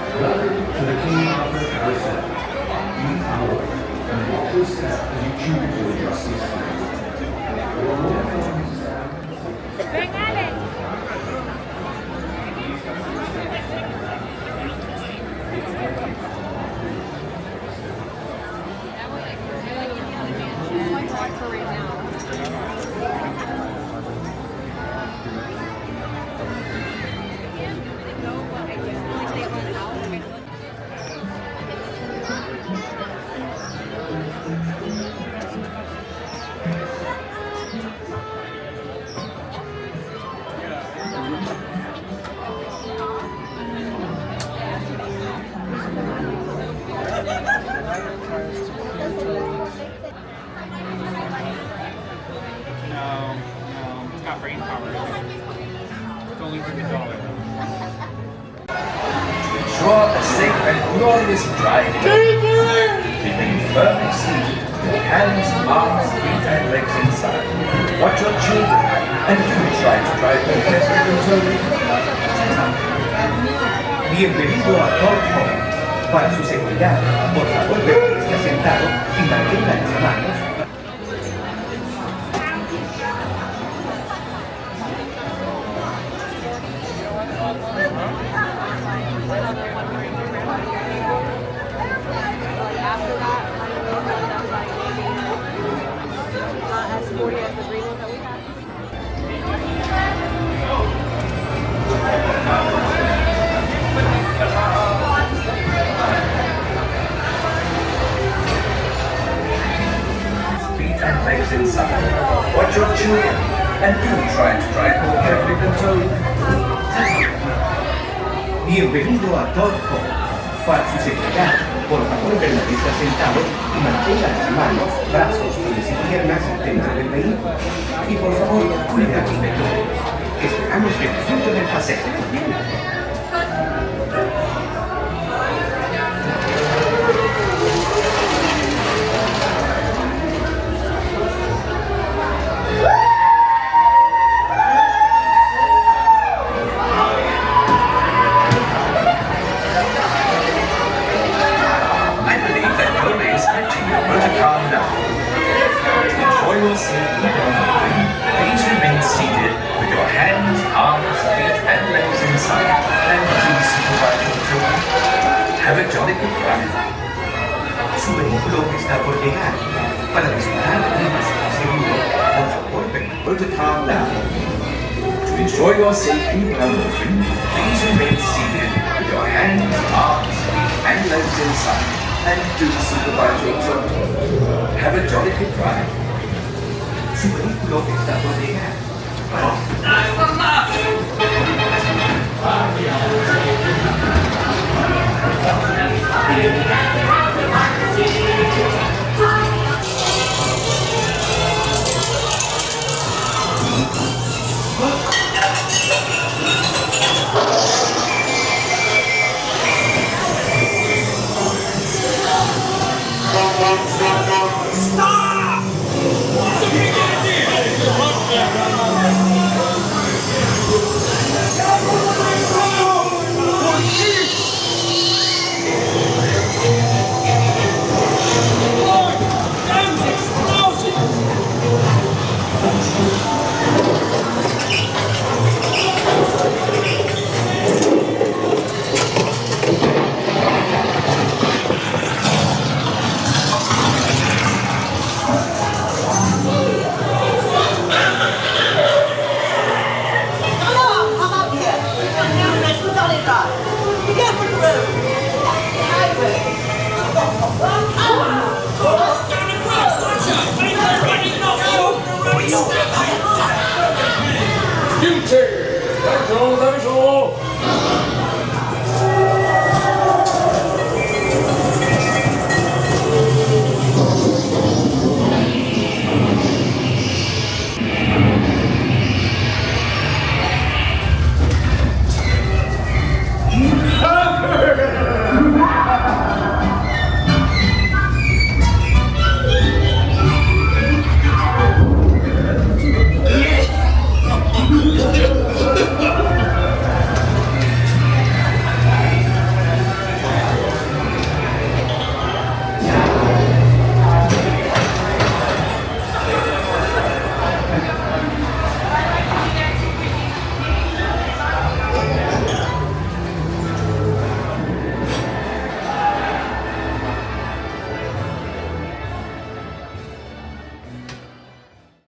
Welcome to the King Arthur Carousel. Use our and watch your step as you choose to adjust your speed. You are more welcome to stand. It's got brain power. It's only for the dollar. Ensure a safe and glorious drive. Remain firmly seated, your hands, arms, feet and legs inside. Watch your children and do try to drive them carefully slowly. Bienvenido a Porto. Para su seguridad, por favor permanezca sentado y mantenga las manos. And legs inside. Watch your children and do try to drive more carefully than told. Bienvenido a Porto. Para su seguridad, por favor permanezca sentado y mantenga las manos, brazos, pies y piernas dentro del vehículo. Y por favor, cuide a los pequeños. Esperamos que disfruten del paseo. Please remain seated with your hands, arms, feet and legs inside and please supervise your children. Have a jolly good ride. Su vehículo está por llegar. Para disfrutar de un paseo seguro, por favor, remember to calm down. To ensure your safety while moving, please remain seated with your hands, arms, feet and legs inside and do supervise your children. Have a jolly good ride. Su vehículo está por llegar. Stop! U-turn!